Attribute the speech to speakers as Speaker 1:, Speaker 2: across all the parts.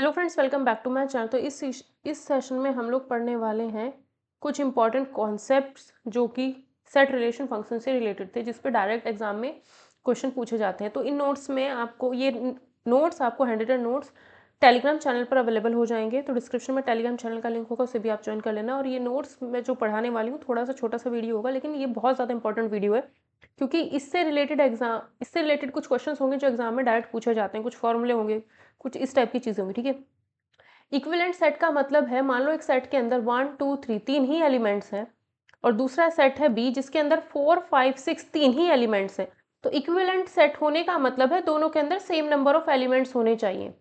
Speaker 1: Hello friends, welcome back to my channel. तो इस session में हम लोग पढ़ने वाले हैं कुछ इंपॉर्टेंट कॉन्सेप्ट्स जो कि सेट रिलेशन फंक्शन से रिलेटेड थे, जिस पे डायरेक्ट एग्जाम में क्वेश्चन पूछे जाते हैं। तो इन नोट्स में आपको नोट्स आपको handwritten notes Telegram channel पर अवेलेबल हो जाएंगे। तो डिस्क्रिप्शन में टेलीग्राम चैनल का लिंक होगा, उसे भी आप ज्वाइन कर लेना। और ये नोट्स मैं जो पढ़ाने वाली हूँ, थोड़ा सा छोटा सा वीडियो होगा, लेकिन ये बहुत ज़्यादा इंपॉर्टेंट वीडियो है, क्योंकि इससे रिलेटेड कुछ क्वेश्चन होंगे जो एग्जाम में डायरेक्ट पूछे जाते हैं। कुछ फॉर्मूले होंगे, कुछ इस टाइप की चीज़ें होंगी, ठीक है। इक्विवेलेंट सेट का मतलब है, मान लो एक सेट के अंदर 1 2 3 तीन ही एलिमेंट्स हैं, और दूसरा सेट है बी जिसके अंदर 4 5 6 तीन ही एलिमेंट्स हैं। तो इक्विवेलेंट सेट होने का मतलब है दोनों के अंदर सेम नंबर ऑफ एलिमेंट्स होने चाहिए।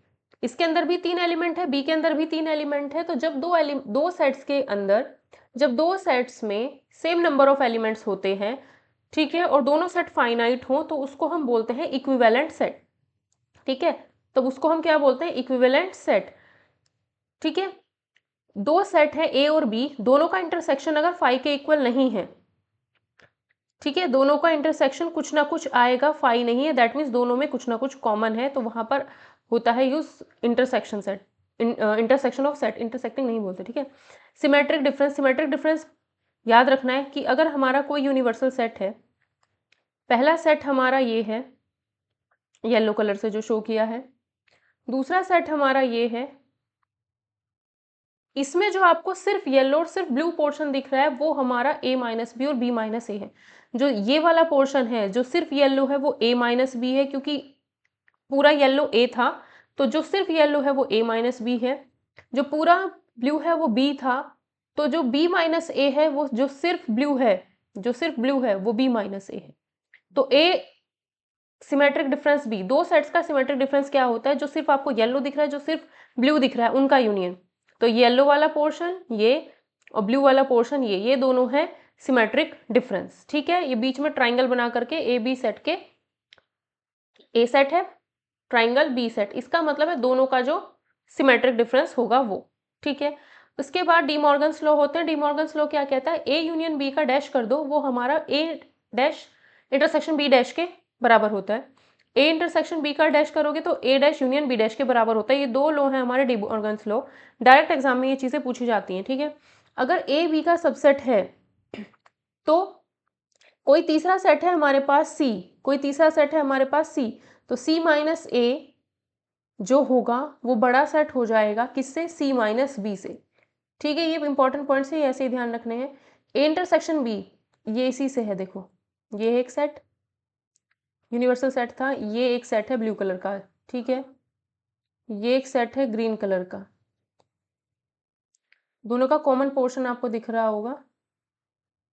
Speaker 1: इसके अंदर भी 3 एलिमेंट है, बी के अंदर भी 3 एलिमेंट है। तो जब दो सेट्स के अंदर, जब दो सेट्स में सेम नंबर ऑफ एलिमेंट्स होते हैं, ठीक है, और दोनों सेट फाइनाइट हो, तो उसको हम बोलते हैं इक्विवेलेंट सेट, ठीक है। तो उसको हम क्या बोलते हैं? इक्विवेलेंट सेट, ठीक है। दो सेट है ए और बी, दोनों का इंटरसेक्शन अगर 5 के इक्वल नहीं है, ठीक है, दोनों का इंटरसेक्शन कुछ ना कुछ आएगा, 5 नहीं है, दैट मीन्स दोनों में कुछ ना कुछ कॉमन है, तो वहां पर होता है use intersection set, intersection of set, intersecting नहीं बोलते, ठीक है। सिमेट्रिक डिफरेंस, सिमेट्रिक डिफरेंस याद रखना है कि अगर हमारा कोई यूनिवर्सल सेट है, पहला सेट हमारा ये है, येलो कलर से जो शो किया है, दूसरा सेट हमारा ये है, इसमें जो आपको सिर्फ येलो और सिर्फ ब्लू पोर्शन दिख रहा है वो हमारा a माइनस बी और b माइनस ए है। जो ये वाला पोर्शन है जो सिर्फ येलो है वो a माइनस बी है, क्योंकि पूरा येलो a था, तो जो सिर्फ येलो है वो a माइनस बी है। जो पूरा ब्लू है वो b था, तो जो b माइनस ए है वो जो सिर्फ ब्लू है, जो सिर्फ ब्लू है वो b माइनस ए है। तो a सिमेट्रिक डिफरेंस b, दो सेट्स का सिमेट्रिक डिफरेंस क्या होता है? जो सिर्फ आपको येलो दिख रहा है, जो सिर्फ ब्लू दिख रहा है, उनका यूनियन। तो येलो वाला पोर्शन ये और ब्लू वाला पोर्शन ये दोनों है सिमेट्रिक डिफरेंस, ठीक है। ये बीच में ट्राइंगल बना करके ए बी सेट के ए सेट है, ट्राइंगल बी सेट, इसका मतलब है दोनों का जो सिमेट्रिक डिफरेंस होगा वो, ठीक है। उसके बाद डी मॉर्गन्स लॉ होते हैं। डी मॉर्गन्स लॉ क्या कहता है? ए यूनियन बी का डैश कर दो, वो हमारा ए डैश इंटरसेक्शन बी डैश के बराबर होता है। ए इंटरसेक्शन बी का डैश करोगे तो ए डैश यूनियन बी डैश के बराबर होता है। ये दो लॉ हैं हमारे D Morgan's law, direct exam में ये चीजें पूछी जाती हैं, ठीक है। अगर ए बी का सबसेट है, तो कोई तीसरा सेट है हमारे पास सी, कोई तीसरा सेट है हमारे पास सी, तो सी माइनस ए जो होगा वो बड़ा सेट हो जाएगा किससे? सी माइनस बी से, ठीक है। ये इंपॉर्टेंट पॉइंट्स है, ऐसे ही ध्यान रखने हैं। ए इंटरसेक्शन बी ये इसी से है, देखो ये एक सेट यूनिवर्सल सेट था, ये एक सेट है ब्लू कलर का, ठीक है, ये एक सेट है ग्रीन कलर का, दोनों का कॉमन पोर्शन आपको दिख रहा होगा,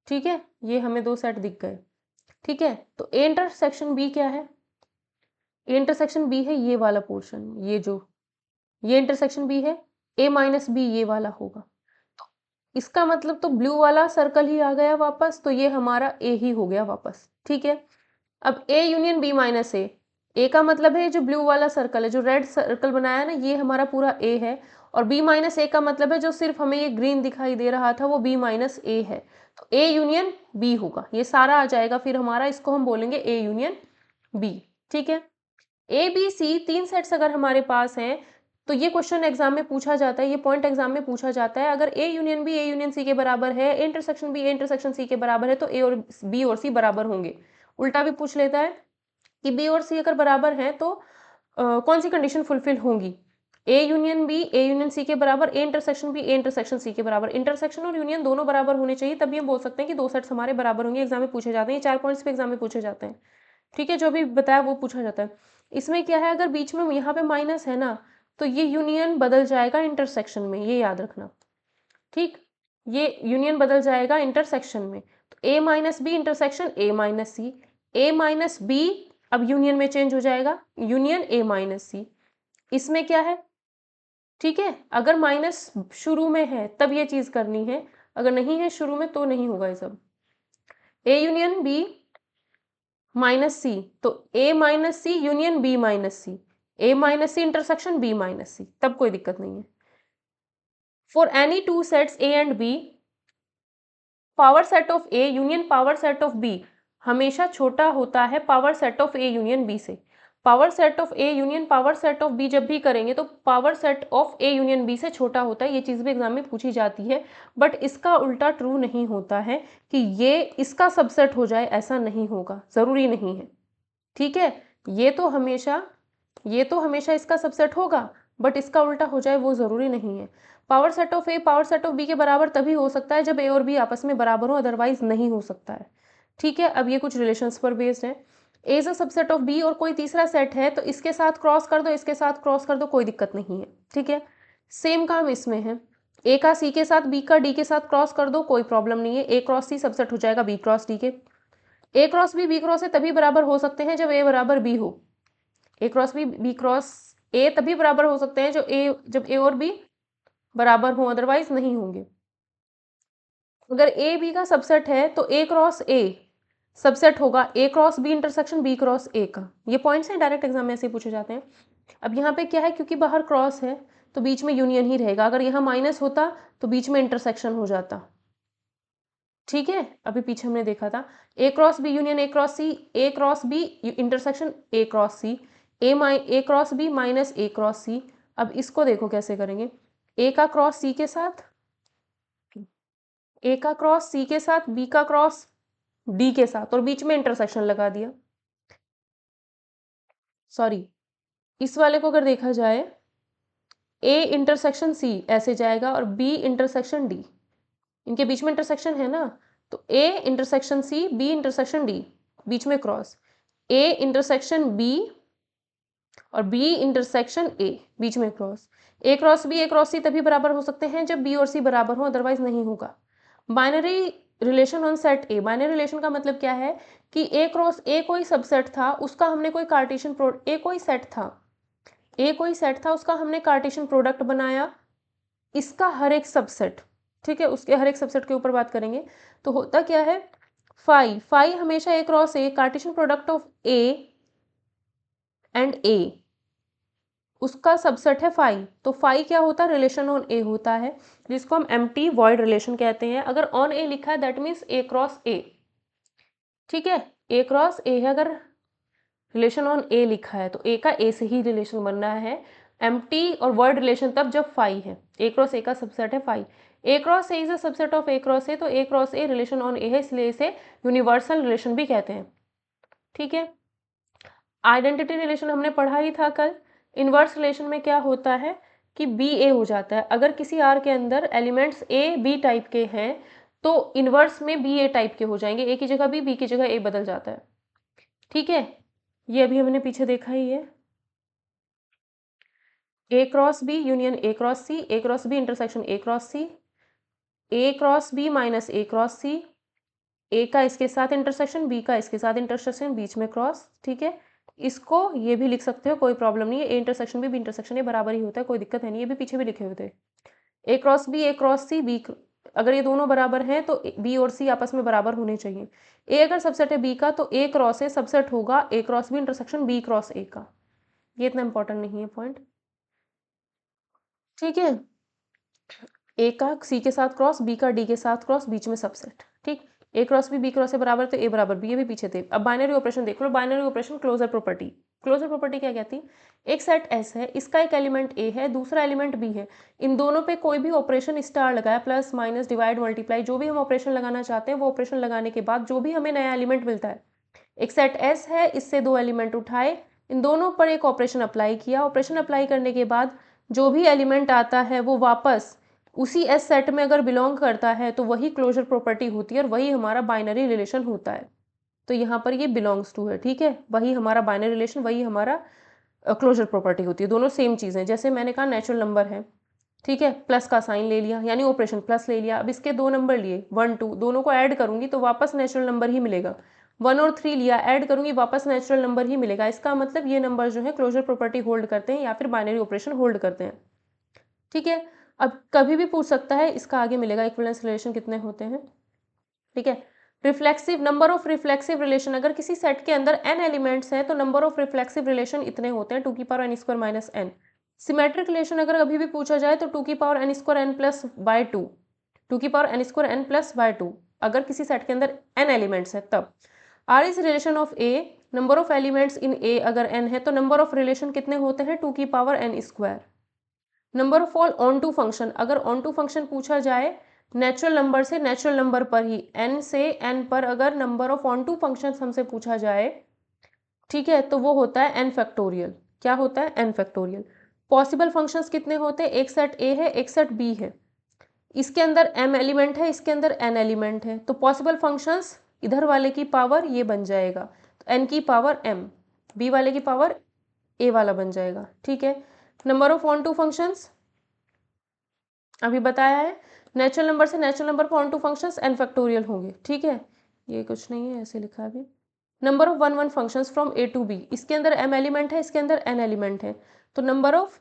Speaker 1: ठीक है। ये हमें दो सेट दिख गए, ठीक है। तो ए इंटरसेक्शन बी क्या है? ए इंटरसेक्शन बी है ये वाला पोर्शन, ये इंटरसेक्शन बी है, ए माइनस बी ये वाला होगा। इसका मतलब तो ब्लू वाला सर्कल ही आ गया वापस, तो ये हमारा ए ही हो गया वापस, ठीक है। अब ए यूनियन बी माइनस ए का मतलब है जो ब्लू वाला सर्कल है, जो रेड सर्कल बनाया ना, ये हमारा पूरा ए है। और बी माइनस ए का मतलब है जो सिर्फ हमें ये ग्रीन दिखाई दे रहा था वो बी माइनस ए है, तो ए यूनियन बी होगा, ये सारा आ जाएगा फिर हमारा, इसको हम बोलेंगे ए यूनियन बी, ठीक है। ए बी सी तीन सेट्स अगर हमारे पास हैं, तो ये क्वेश्चन एग्जाम में पूछा जाता है, ये पॉइंट एग्जाम में पूछा जाता है। अगर A union B A union C के बराबर है, A intersection B A intersection C के बराबर है, तो ए और बी और सी बराबर होंगे। उल्टा भी पूछ लेता है कि बी और सी अगर बराबर हैं तो कौन सी कंडीशन फुलफिल होंगी? A union B A union C के बराबर, A intersection B A intersection C के बराबर। इंटरसेक्शन और यूनियन दोनों बराबर होने चाहिए, तभी हम बोल सकते हैं कि दो सेट्स हमारे बराबर होंगे। एग्जाम में पूछे जाते हैं, ये 4 पॉइंट्स पे एग्जाम में पूछे जाते हैं, ठीक है। जो भी बताया वो पूछा जाता है। इसमें क्या है, अगर बीच में यहाँ पे माइनस है ना, तो ये यूनियन बदल जाएगा इंटरसेक्शन में, ये याद रखना, ठीक। ये यूनियन बदल जाएगा इंटरसेक्शन में, तो A minus B intersection A minus C, A minus B अब यूनियन में चेंज हो जाएगा, यूनियन ए माइनस सी। इसमें क्या है, ठीक है, अगर माइनस शुरू में है तब ये चीज करनी है, अगर नहीं है शुरू में तो नहीं होगा ये सब। A union B minus C, तो A minus C union B minus C, A minus C intersection B minus C, तब कोई दिक्कत नहीं है। For any two sets A and B, power set of A union power set of B हमेशा छोटा होता है power set of A union B से। Power set of A union power set of B जब भी करेंगे तो power set of A union B से छोटा होता है, ये चीज़ भी एग्जाम में पूछी जाती है, बट इसका उल्टा ट्रू नहीं होता है कि ये इसका सबसेट हो जाए, ऐसा नहीं होगा, ज़रूरी नहीं है। ठीक है, ये तो हमेशा इसका सबसेट होगा, बट इसका उल्टा हो जाए वो ज़रूरी नहीं है। Power set of A power set of B के बराबर तभी हो सकता है जब ए और बी आपस में बराबर हो, अदरवाइज नहीं हो सकता है। ठीक है, अब ये कुछ रिलेशंस पर बेस्ड है। A is a subset of B और कोई तीसरा सेट है तो इसके साथ क्रॉस कर दो, इसके साथ क्रॉस कर दो, कोई दिक्कत नहीं है। ठीक है, सेम काम इसमें है, ए का सी के साथ, बी का डी के साथ क्रॉस कर दो, कोई प्रॉब्लम नहीं है, ए क्रॉस सी सबसेट हो जाएगा बी क्रॉस डी के। ए क्रॉस बी क्रॉस ए तभी बराबर हो सकते हैं जब ए बराबर बी हो। ए क्रॉस बी क्रॉस ए तभी बराबर हो सकते हैं जब ए और बी बराबर हो, अदरवाइज नहीं होंगे। अगर ए बी का सबसेट है तो ए क्रॉस ए सबसेट होगा A cross B intersection B cross A का। ये पॉइंट्स हैं, डायरेक्ट एग्जाम में ऐसे पूछे जाते हैं। अब यहाँ पे क्या है, क्योंकि बाहर क्रॉस है तो बीच में यूनियन ही रहेगा, अगर यहाँ माइनस होता तो बीच में इंटरसेक्शन हो जाता। ठीक है, अभी पीछे हमने देखा था A cross B union A cross C, A cross B intersection A cross C, A cross B minus A cross C. अब इसको देखो कैसे करेंगे, ए का क्रॉस सी के साथ, ए का क्रॉस सी के साथ, बी का क्रॉस डी के साथ और बीच में इंटरसेक्शन लगा दिया। सॉरी, इस वाले को अगर देखा जाए ए इंटरसेक्शन सी ऐसे जाएगा और बी इंटरसेक्शन डी, इनके बीच में इंटरसेक्शन है ना, तो A intersection C B intersection D, बीच में क्रॉस, ए इंटरसेक्शन बी और बी इंटरसेक्शन ए, बीच में क्रॉस, ए क्रॉस सी तभी बराबर हो सकते हैं जब बी और सी बराबर हो, अदरवाइज नहीं होगा। Binary relation on set A, binary relation का मतलब क्या है कि ए क्रॉस ए कोई सबसेट था, उसका हमने कोई कार्टेशियन ए कोई सेट था उसका हमने कार्टेशियन प्रोडक्ट बनाया, इसका हर एक सबसेट, ठीक है, उसके हर एक सबसेट के ऊपर बात करेंगे तो होता क्या है, फाई हमेशा A cross A Cartesian product of A and A, उसका सबसेट है फाई, तो फाई क्या होता है, रिलेशन ऑन ए होता है, जिसको हम एम्प्टी वॉइड रिलेशन कहते हैं। अगर ऑन ए लिखा है दैट मीन्स ए क्रॉस ए, ठीक है, ए क्रॉस ए है, अगर रिलेशन ऑन ए लिखा है तो ए का ए से ही रिलेशन बन रहा है। एम्प्टी और वर्ड रिलेशन तब जब फाई है, ए क्रॉस ए का सबसेट है phi, A cross A is a subset of A cross A, तो A cross A relation on A है, इसलिए इसे यूनिवर्सल रिलेशन भी कहते हैं। ठीक है, आइडेंटिटी रिलेशन हमने पढ़ा ही था कल। इनवर्स रिलेशन में क्या होता है कि बी ए हो जाता है, अगर किसी आर के अंदर एलिमेंट्स ए बी टाइप के हैं तो इनवर्स में बी ए टाइप के हो जाएंगे, ए की जगह बी की जगह ए बदल जाता है। ठीक है, ये अभी हमने पीछे देखा ही है, A cross B union A cross C, A cross B intersection A cross C, A cross B minus A cross C, A का इसके साथ इंटरसेक्शन, बी का इसके साथ इंटरसेक्शन, बीच में क्रॉस। ठीक है, इसको ये भी लिख सकते हो, कोई प्रॉब्लम नहीं है, ए इंटरसेक्शन बी इंटरसेक्शन, ये बराबर ही होता है, कोई दिक्कत है नहीं, ये भी पीछे भी लिखे हुए थे। ए क्रॉस सी बी, अगर ये दोनों बराबर हैं तो बी और सी आपस में बराबर होने चाहिए। ए अगर सबसेट है बी का तो ए क्रॉस ए सबसेट होगा A cross B intersection B cross A का, ये इतना इंपॉर्टेंट नहीं है पॉइंट। ठीक है, ए का सी के साथ क्रॉस, बी का डी के साथ क्रॉस, बीच में सबसेट। ठीक, ए क्रॉस बी क्रॉस से बराबर तो ए बराबर बी, ये भी पीछे थे। अब बाइनरी ऑपरेशन देख लो, binary operation closure property. Closure property क्या कहती है, एक सेट एस है, इसका एक एलिमेंट ए है, दूसरा एलिमेंट बी है, इन दोनों पे कोई भी ऑपरेशन स्टार लगाया, प्लस माइनस डिवाइड मल्टीप्लाई, जो भी हम ऑपरेशन लगाना चाहते हैं वो ऑपरेशन लगाने के बाद जो भी हमें नया एलिमेंट मिलता है, एक सेट एस है, इससे दो एलिमेंट उठाए, इन दोनों पर एक ऑपरेशन अप्लाई किया, ऑपरेशन अप्लाई करने के बाद जो भी एलिमेंट आता है वो वापस उसी एस सेट में अगर बिलोंग करता है तो वही क्लोजर प्रॉपर्टी होती है और वही हमारा बाइनरी रिलेशन होता है। तो यहाँ पर ये बिलोंग्स टू है, ठीक है, वही हमारा बाइनरी रिलेशन, वही हमारा क्लोजर प्रॉपर्टी होती है, दोनों सेम चीज़ें। जैसे मैंने कहा नेचुरल नंबर है, ठीक है, प्लस का साइन ले लिया यानी ऑपरेशन प्लस ले लिया, अब इसके दो नंबर लिए 1 2, दोनों को ऐड करूंगी तो वापस नेचुरल नंबर ही मिलेगा, 1 और 3 लिया ऐड करूंगी वापस नेचुरल नंबर ही मिलेगा। इसका मतलब ये नंबर जो है क्लोजर प्रॉपर्टी होल्ड करते हैं या फिर बाइनरी ऑपरेशन होल्ड करते हैं। ठीक है, अब कभी भी पूछ सकता है इसका आगे मिलेगा इक्विवेलेंस रिलेशन कितने होते हैं। ठीक है, reflexive number of reflexive relation, अगर किसी सेट के अंदर n एलिमेंट्स हैं तो नंबर ऑफ रिफ्लेक्सिव रिलेशन इतने होते हैं 2 की power n square minus n। Symmetric relation अगर अभी भी पूछा जाए तो 2 की power n square n plus by 2, 2 की power n square n plus by 2, अगर किसी सेट के अंदर n एलिमेंट्स है तब। R is relation of A, number of elements in A अगर n है तो नंबर ऑफ रिलेशन कितने होते हैं 2 की power n square. Number of all onto function, अगर ऑन टू फंक्शन पूछा जाए नेचुरल नंबर से नेचुरल नंबर पर ही, n से n पर अगर number of onto function हमसे पूछा जाए, ठीक है, तो वो होता है n फैक्टोरियल। क्या होता है? n factorial. पॉसिबल फंक्शंस कितने होते हैं? एक सेट a है, एक सेट b है, इसके अंदर m एलिमेंट है, इसके अंदर n एलिमेंट है, तो पॉसिबल फंक्शंस इधर वाले की पावर ये बन जाएगा, तो n की पावर m, b वाले की पावर a वाला बन जाएगा। ठीक है, number of onto functions अभी बताया है, नेचुरल नंबर से नेचुरल नंबर पर onto functions n factorial होंगे। ठीक है, ये कुछ नहीं है, ऐसे लिखा है अभी। Number of one functions from a to b, इसके अंदर m एलिमेंट है, इसके अंदर n एलिमेंट है, तो नंबर ऑफ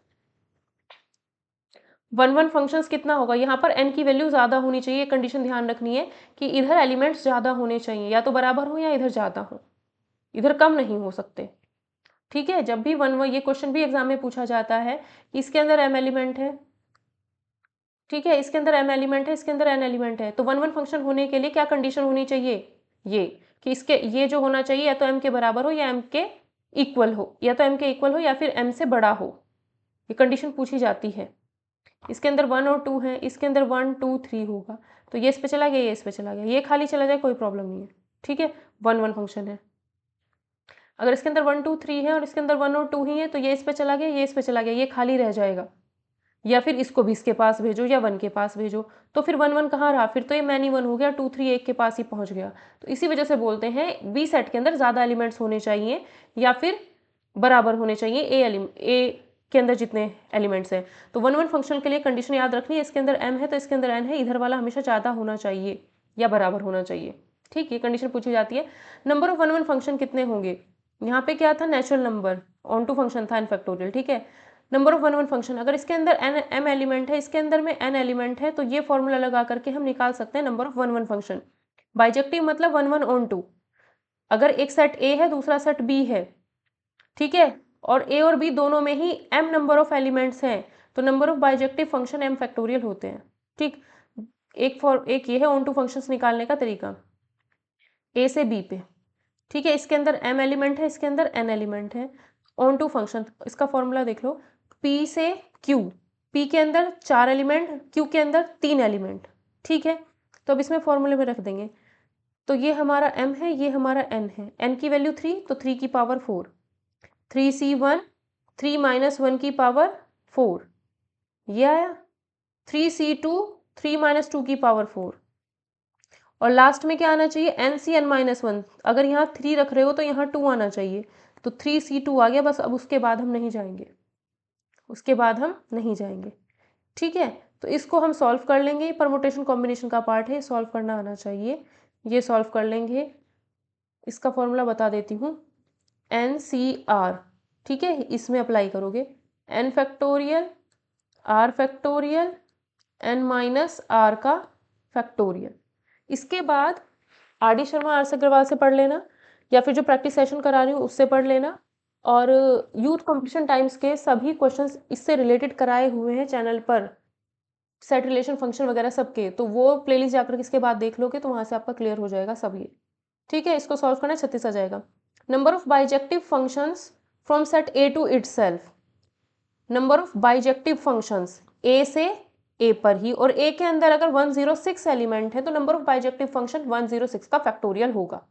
Speaker 1: वन फंक्शंस कितना होगा? यहाँ पर n की वैल्यू ज़्यादा होनी चाहिए, कंडीशन ध्यान रखनी है कि इधर एलिमेंट्स ज़्यादा होने चाहिए, या तो बराबर हो या इधर ज़्यादा हो, इधर कम नहीं हो सकते। ठीक है, जब भी ये क्वेश्चन भी एग्जाम में पूछा जाता है कि इसके अंदर m एलिमेंट है, ठीक है, इसके अंदर m एलिमेंट है, इसके अंदर n एलिमेंट है, तो वन फंक्शन होने के लिए क्या कंडीशन होनी चाहिए? ये कि इसके ये जो होना चाहिए या तो m के बराबर हो या m के इक्वल हो, या तो m के इक्वल हो या फिर m से बड़ा हो, ये कंडीशन पूछी जाती है। इसके अंदर 1 और 2 है, इसके अंदर 1 2 3 होगा, तो ये इस पे चला गया, ये इस पे चला गया, ये खाली चला जाए कोई प्रॉब्लम नहीं है। ठीक है, वन फंक्शन है। अगर इसके अंदर 1 2 3 है और इसके अंदर 1 और 2 ही है, तो ये इस पे चला गया, ये इस पे चला गया, ये खाली रह जाएगा, या फिर इसको भी इसके पास भेजो या 1 के पास भेजो, तो फिर 1 कहाँ रहा? फिर तो ये मैनी 1 हो गया, 2 3 1 के पास ही पहुंच गया। तो इसी वजह से बोलते हैं बी सेट के अंदर ज़्यादा एलिमेंट्स होने चाहिए या फिर बराबर होने चाहिए ए के अंदर जितने एलिमेंट्स हैं। तो वन फंक्शन के लिए कंडीशन याद रखनी है, इसके अंदर m है तो इसके अंदर n है, इधर वाला हमेशा ज़्यादा होना चाहिए या बराबर होना चाहिए। ठीक, ये कंडीशन पूछी जाती है। नंबर ऑफ वन फंक्शन कितने होंगे? यहाँ पे क्या था? Natural number, onto function था n फैक्टोरियल। ठीक है, नंबर ऑफ वन फंक्शन, अगर इसके अंदर m एलिमेंट है, इसके अंदर में n एलिमेंट है, तो ये फॉर्मूला लगा करके हम निकाल सकते हैं number of one function. Bijective मतलब 1 ऑन 2, अगर एक सेट a है दूसरा सेट b है, ठीक है, और a और b दोनों में ही m नंबर ऑफ एलिमेंट्स हैं, तो number of bijective function m factorial होते हैं। ठीक, एक ये है ऑन टू फंक्शंस निकालने का तरीका a से b पे। ठीक है, इसके अंदर m एलिमेंट है, इसके अंदर n एलिमेंट है, ऑन टू फंक्शन, इसका फॉर्मूला देख लो, p से q, p के अंदर 4 एलिमेंट, q के अंदर 3 एलिमेंट। ठीक है, तो अब इसमें फॉर्मूले में रख देंगे, तो ये हमारा m है, ये हमारा n है, n की वैल्यू 3, तो 3 की पावर 4, 3c1, 3 माइनस 1 की पावर 4, ये आया, 3c2, 3 माइनस 2 की पावर 4, और लास्ट में क्या आना चाहिए? nCn-1, अगर यहाँ 3 रख रहे हो तो यहाँ 2 आना चाहिए, तो 3c2 आ गया बस। अब उसके बाद हम नहीं जाएंगे, उसके बाद हम नहीं जाएंगे। ठीक है, तो इसको हम सॉल्व कर लेंगे, परमुटेशन कॉम्बिनेशन का पार्ट है, सॉल्व करना आना चाहिए, ये सॉल्व कर लेंगे। इसका फॉर्मूला बता देती हूँ, NCR, ठीक है, इसमें अप्लाई करोगे n factorial, r factorial, n minus r का फैक्टोरियल। इसके बाद RD शर्मा आर अग्रवाल से पढ़ लेना, या फिर जो प्रैक्टिस सेशन करा रही हूँ उससे पढ़ लेना, और यूथ कंपटीशन टाइम्स के सभी क्वेश्चंस इससे रिलेटेड कराए हुए हैं चैनल पर, सेट रिलेशन फंक्शन वगैरह सबके, तो वो प्लेलिस्ट जाकर इसके बाद देख लोगे तो वहाँ से आपका क्लियर हो जाएगा सब ये। ठीक है, इसको सॉल्व करना 36 आ जाएगा। Number of bijective functions from set A to itself, number of bijective functions A से A पर ही, और A के अंदर अगर 106 एलिमेंट है तो नंबर ऑफ बाइजेक्टिव फंक्शन 106 का फैक्टोरियल होगा।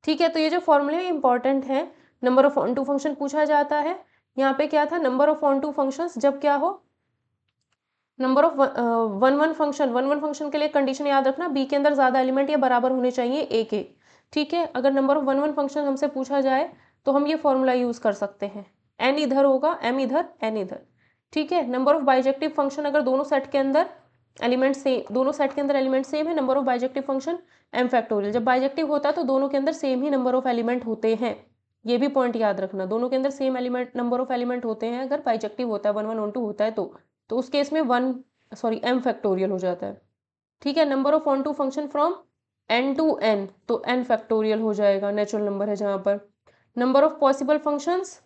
Speaker 1: ठीक है, तो ये जो फॉर्मूले इंपॉर्टेंट है, number of onto function पूछा जाता है, यहाँ पे क्या था? Number of onto functions जब क्या हो, नंबर ऑफ वन फंक्शन के लिए कंडीशन याद रखना, बी के अंदर ज़्यादा एलिमेंट या बराबर होने चाहिए ए के। ठीक है, अगर नंबर ऑफ वन फंक्शन हमसे पूछा जाए तो हम ये फॉर्मूला यूज़ कर सकते हैं, एन इधर होगा, एम इधर, एन इधर। ठीक है, नंबर ऑफ बाइजेक्टिव फंक्शन, अगर दोनों सेट के अंदर एलिमेंट सेम, दोनों सेट के अंदर एलिमेंट सेम है, number of bijective function M factorial. जब बाइजेक्टिव होता है तो दोनों के अंदर सेम ही नंबर ऑफ एलिमेंट होते हैं, ये भी पॉइंट याद रखना, दोनों के अंदर same element number of element होते हैं अगर बाइजेक्टिव होता है, 1 1 1 2 होता है तो उस केस में m फैक्टोरियल हो जाता है। ठीक है, number of onto function from n to n, तो n फैक्टोरियल हो जाएगा, नेचुरल नंबर है जहाँ पर। Number of possible functions,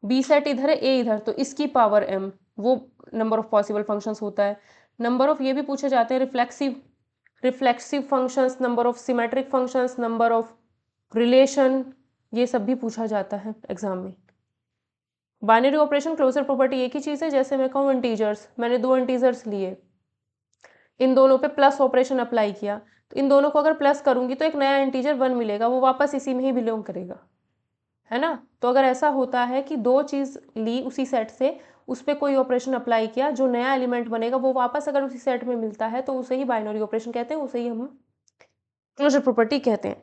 Speaker 1: B set इधर है, a इधर, तो इसकी पावर m, वो नंबर ऑफ पॉसिबल फंक्शंस होता है। नंबर ऑफ ये भी पूछे जाते हैं reflexive functions, number of symmetric functions, number of relation, ये सब भी पूछा जाता है एग्जाम में। बाइनरी ऑपरेशन क्लोजर प्रॉपर्टी एक ही चीज़ है, जैसे मैं कहूँ इंटीजर्स, मैंने 2 इंटीजर्स लिए, इन दोनों पे प्लस ऑपरेशन अप्लाई किया, तो इन दोनों को अगर प्लस करूंगी तो एक नया इंटीजर 1 मिलेगा, वो वापस इसी में ही बिलोंग करेगा, है ना। तो अगर ऐसा होता है कि 2 चीज़ ली उसी सेट से, उस पर कोई ऑपरेशन अप्लाई किया, जो नया एलिमेंट बनेगा वो वापस अगर उसी सेट में मिलता है तो उसे ही बाइनरी ऑपरेशन कहते हैं, उसे ही हम क्लोजर प्रॉपर्टी कहते हैं।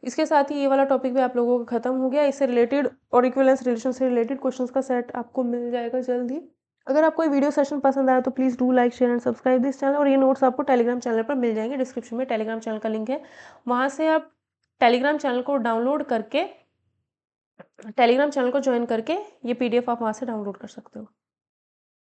Speaker 1: इसके साथ ही ये वाला टॉपिक भी आप लोगों का खत्म हो गया। इससे रिलेटेड और इक्विवेलेंस रिलेशन से रिलेटेड क्वेश्चंस का सेट आपको मिल जाएगा जल्द ही। अगर आपको ये वीडियो सेशन पसंद आया तो please do like share and subscribe this channel, और ये नोट्स आपको टेलीग्राम चैनल पर मिल जाएंगे, डिस्क्रिप्शन में टेलीग्राम चैनल का लिंक है, वहाँ से आप टेलीग्राम चैनल को डाउनलोड करके, टेलीग्राम चैनल को ज्वाइन करके ये PDF आप वहाँ से डाउनलोड कर सकते हो।